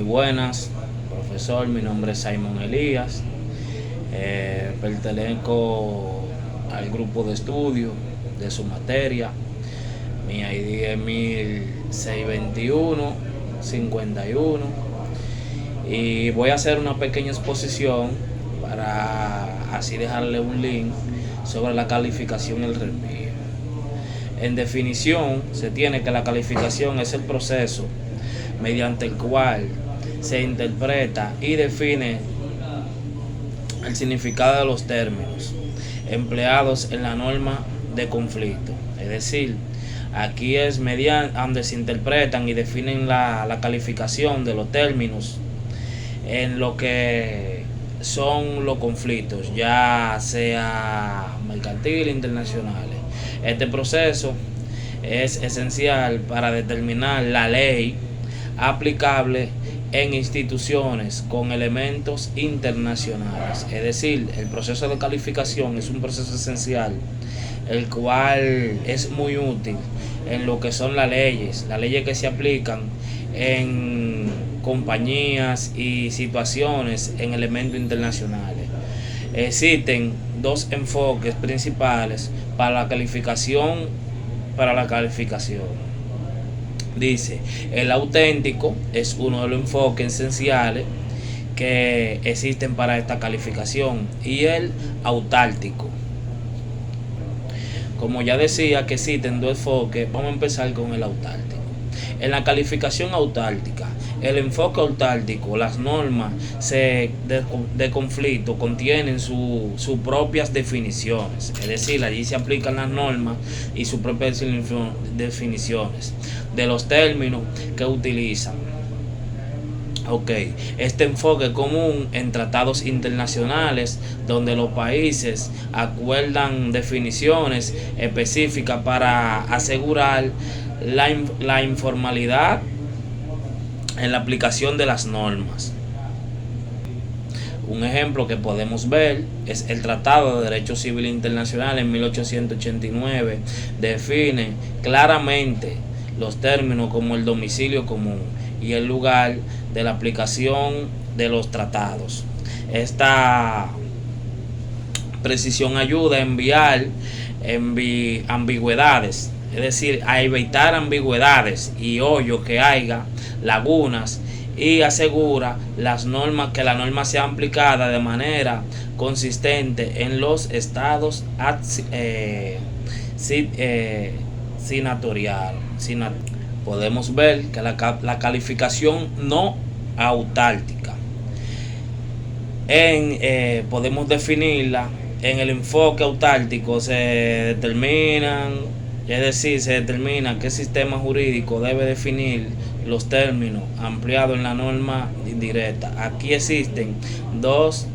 buenas, profesor. Mi nombre es Simon Elías. Pertenezco al grupo de estudio de su materia. Mi ID es 1621-51 y voy a hacer una pequeña exposición para así dejarle un link sobre la calificación y el reenvío. En definición, se tiene que la calificación es el proceso mediante el cual se interpreta y define el significado de los términos empleados en la norma de conflicto. Es decir, aquí es mediante donde se interpretan y definen la calificación de los términos en lo que son los conflictos, ya sea mercantiles, internacionales. Este proceso es esencial para determinar la ley aplicable en instituciones con elementos internacionales. Es decir, el proceso de calificación es un proceso esencial, el cual es muy útil en lo que son las leyes que se aplican en compañías y situaciones en elementos internacionales. Existen dos enfoques principales para la calificación. Dice, el auténtico es uno de los enfoques esenciales que existen para esta calificación, y el autártico. Como ya decía que existen dos enfoques, vamos a empezar con el autártico. En la calificación autártica, el enfoque autártico, las normas de conflicto contienen sus propias definiciones. Es decir, allí se aplican las normas y sus propias definiciones de los términos que utilizan. Este enfoque común en tratados internacionales donde los países acuerdan definiciones específicas para asegurar la informalidad en la aplicación de las normas. Un ejemplo que podemos ver es el Tratado de Derecho Civil Internacional en 1889. Define claramente los términos como el domicilio común y el lugar de la aplicación de los tratados. Esta precisión ayuda a ambigüedades, es decir, a evitar ambigüedades y hoyos que haya, lagunas, y asegura que la norma sea aplicada de manera consistente en los estados senatoriales. Podemos ver que la calificación no autártica podemos definirla en el enfoque autártico. Se determina qué sistema jurídico debe definir los términos ampliados en la norma indirecta. Aquí existen dos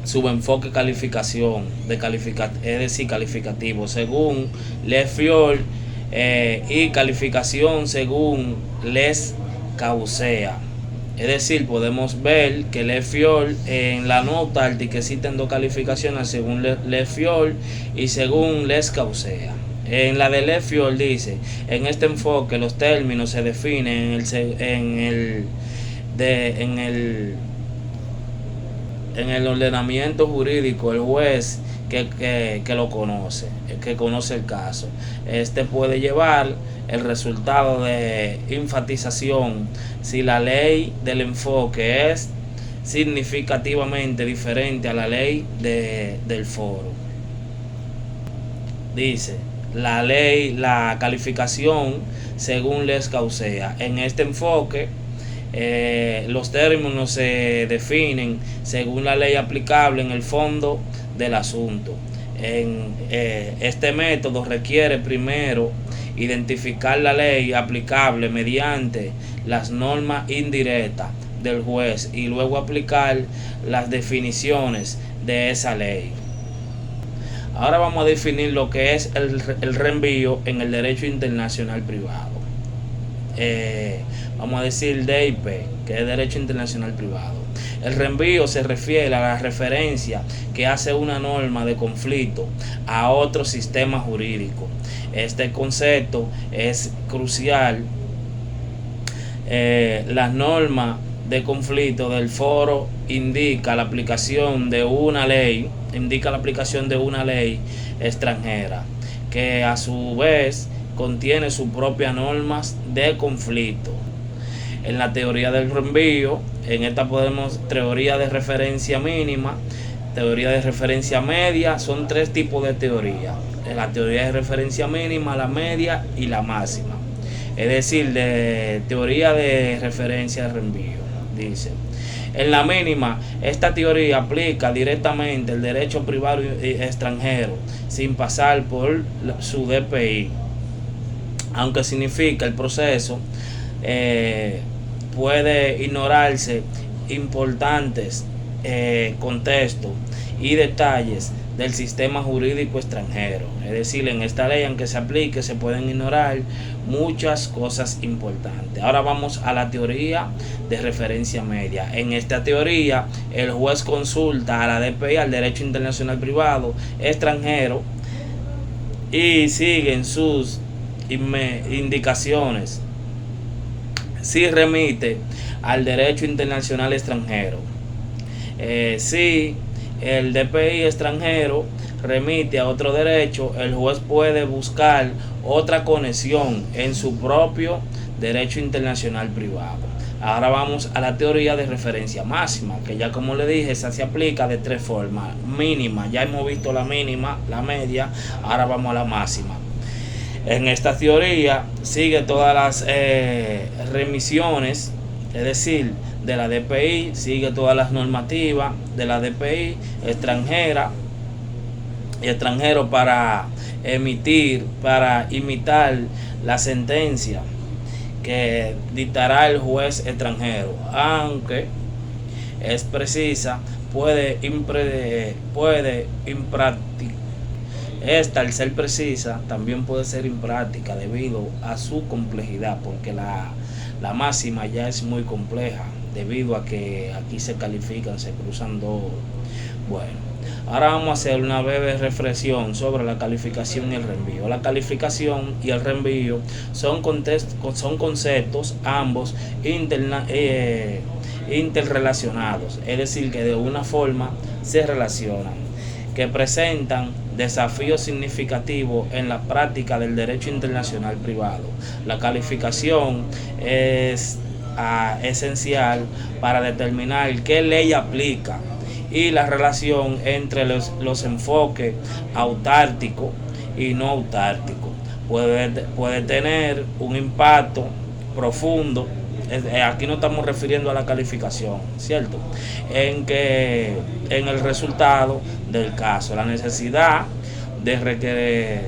subenfoque calificación calificativo según Leffiol y calificación según Les Causea. Es decir, podemos ver que Leffiol en la no autártica existen dos calificaciones según Leffiol y según Les Causea. En la de Leffiol dice, en este enfoque los términos se definen en el ordenamiento jurídico. El juez que lo conoce, que conoce el caso, puede llevar el resultado de enfatización si la ley del enfoque es significativamente diferente a la ley del foro. Dice la calificación según Les Causea. En este enfoque los términos se definen según la ley aplicable en el fondo del asunto. Este método requiere primero identificar la ley aplicable mediante las normas indirectas del juez y luego aplicar las definiciones de esa ley. Ahora vamos a definir lo que es el reenvío en el derecho internacional privado. Vamos a decir DIP, que es derecho internacional privado. El reenvío se refiere a la referencia que hace una norma de conflicto a otro sistema jurídico. Este concepto es crucial Las normas de conflicto del foro indica la aplicación de una ley, extranjera, que a su vez contiene sus propias normas de conflicto. En la teoría del reenvío, en esta podemos teoría de referencia mínima, teoría de referencia media, son tres tipos de teoría. En la teoría de referencia mínima, la media y la máxima. Es decir, de teoría de referencia de reenvío. Dice, en la mínima, esta teoría aplica directamente el derecho privado extranjero sin pasar por su DPI, aunque significa el proceso puede ignorarse importantes contextos y detalles del sistema jurídico extranjero. Es decir, en esta ley, aunque se aplique, se pueden ignorar muchas cosas importantes. Ahora vamos a la teoría de referencia media. En esta teoría, el juez consulta a la DPI, al derecho internacional privado extranjero, y siguen sus indicaciones si remite al derecho internacional extranjero. Si el DPI extranjero remite a otro derecho, el juez puede buscar otra conexión en su propio derecho internacional privado. Ahora vamos a la teoría de referencia máxima, que ya como le dije, esa se aplica de tres formas. Mínima, ya hemos visto la mínima, la media, ahora vamos a la máxima. En esta teoría sigue todas las remisiones, es decir, de la DPI, sigue todas las normativas de la DPI extranjero para imitar la sentencia que dictará el juez extranjero, aunque es precisa, puede impracticar. Esta, al ser precisa, también puede ser impráctica debido a su complejidad, porque la máxima ya es muy compleja, debido a que aquí se califican, se cruzan dos. Bueno, ahora vamos a hacer una breve reflexión sobre la calificación y el reenvío. La calificación y el reenvío son conceptos ambos interrelacionados, es decir, que de una forma se relacionan, que presentan desafíos significativos en la práctica del derecho internacional privado. La calificación es esencial para determinar qué ley aplica, y la relación entre los enfoques autártico y no autártico puede tener un impacto profundo. Aquí no estamos refiriendo a la calificación, ¿cierto? En el resultado del caso, la necesidad de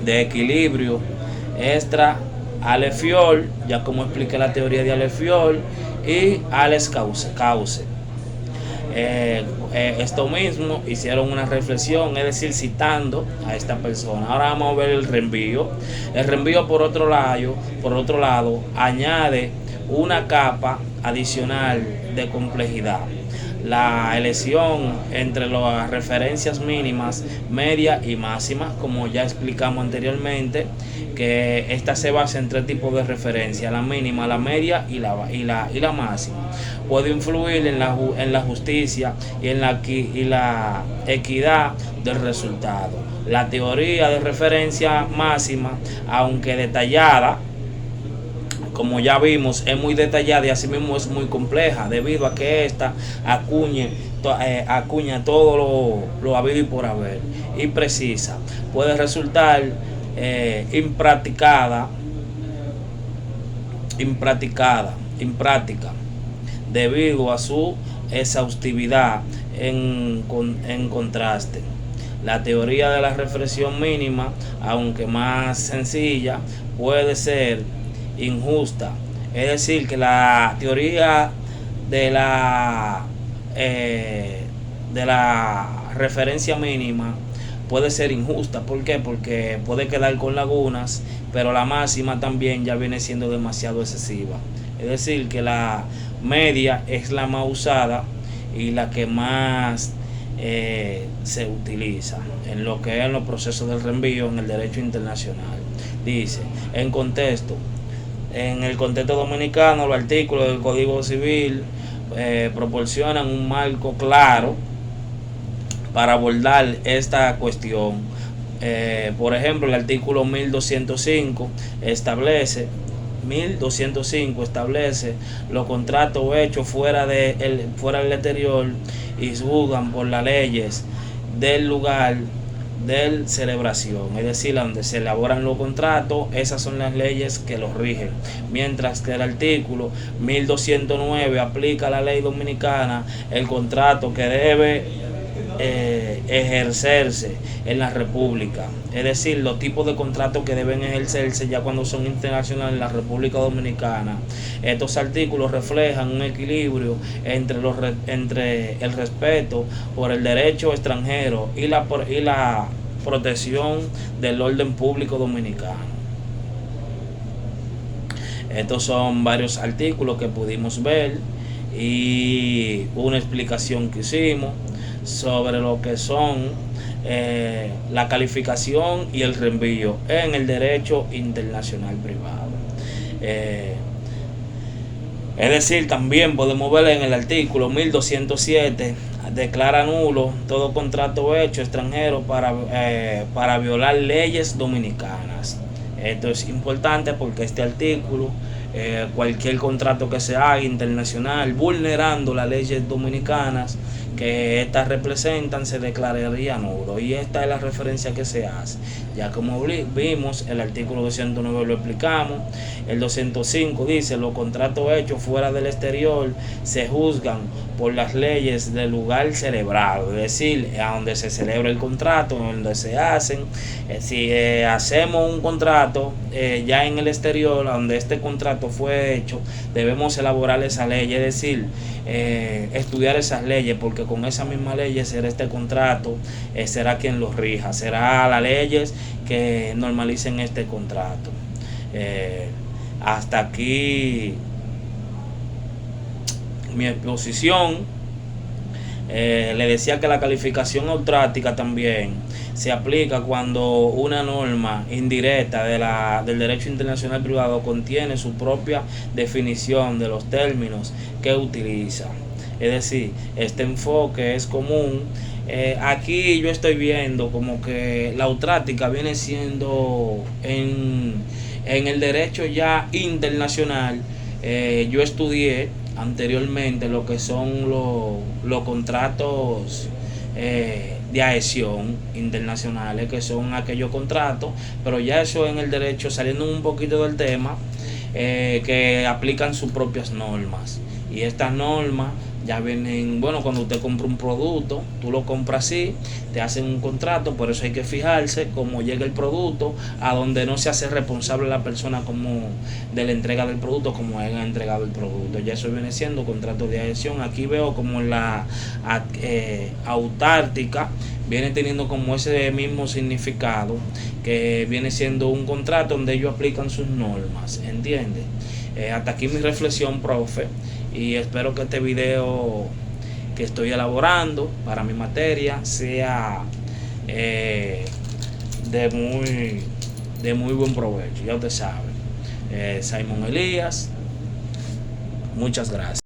equilibrio extra Alefiol, ya como expliqué la teoría de Alefiol, y Alex Krause. Esto mismo hicieron una reflexión, es decir, citando a esta persona. Ahora vamos a ver el reenvío. El reenvío, por otro lado, añade una capa adicional de complejidad: la elección entre las referencias mínimas, media y máximas, como ya explicamos anteriormente, que esta se basa en tres tipos de referencia: la mínima, la media y la máxima. Puede influir en la justicia y en la equidad del resultado. La teoría de referencia máxima, aunque detallada, como ya vimos, es muy detallada y asimismo es muy compleja, debido a que esta acuña todo lo habido y por haber, y precisa. Puede resultar impráctica, debido a su exhaustividad. En contraste, la teoría de la reflexión mínima, aunque más sencilla, puede ser injusta. Es decir, que la teoría de la referencia mínima puede ser injusta. ¿Por qué? Porque puede quedar con lagunas, pero la máxima también ya viene siendo demasiado excesiva. Es decir, que la media es la más usada y la que más se utiliza en lo que es en los procesos del reenvío en el derecho internacional. Dice, en contexto, En el contexto dominicano, los artículos del Código Civil proporcionan un marco claro para abordar esta cuestión. Por ejemplo, el artículo 1205 establece los contratos hechos fuera del exterior y juzgan por las leyes del lugar de celebración, es decir, donde se elaboran los contratos, esas son las leyes que los rigen, mientras que el artículo 1209 aplica a la ley dominicana el contrato que debe ejercerse en la República, es decir, los tipos de contratos que deben ejercerse ya cuando son internacionales en la República Dominicana. Estos artículos reflejan un equilibrio entre el respeto por el derecho extranjero y la protección del orden público dominicano. Estos son varios artículos que pudimos ver y una explicación que hicimos sobre lo que son la calificación y el reenvío en el derecho internacional privado. Es decir, también podemos ver en el artículo 1207, declara nulo todo contrato hecho extranjero para violar leyes dominicanas. Esto es importante porque este artículo, cualquier contrato que se haga internacional vulnerando las leyes dominicanas que estas representan, se declararía nulo, y esta es la referencia que se hace. Ya como vimos, el artículo 209 lo explicamos. El 205 dice: los contratos hechos fuera del exterior se juzgan por las leyes del lugar celebrado, es decir, a donde se celebra el contrato, donde se hacen. Si hacemos un contrato ya en el exterior, donde este contrato fue hecho, debemos elaborar esa ley, es decir, estudiar esas leyes, porque con esas mismas leyes será este contrato, será quien los rija, será las leyes que normalicen este contrato. Hasta aquí mi exposición. Le decía que la calificación autártica también se aplica cuando una norma indirecta del derecho internacional privado contiene su propia definición de los términos que utiliza. Es decir, este enfoque es común. Aquí yo estoy viendo como que la autártica viene siendo en el derecho ya internacional. Yo estudié anteriormente lo que son los contratos de adhesión internacionales, que son aquellos contratos, pero ya eso en el derecho, saliendo un poquito del tema, que aplican sus propias normas, y estas normas ya vienen, bueno, cuando usted compra un producto, tú lo compras así, te hacen un contrato, por eso hay que fijarse cómo llega el producto, a donde no se hace responsable la persona como de la entrega del producto, como hayan entregado el producto. Ya eso viene siendo contrato de adhesión. Aquí veo como la autártica viene teniendo como ese mismo significado, que viene siendo un contrato donde ellos aplican sus normas, ¿entiendes? Hasta aquí mi reflexión, profe, y espero que este video que estoy elaborando para mi materia sea de muy buen provecho. Ya usted sabe. Simon Elías, muchas gracias.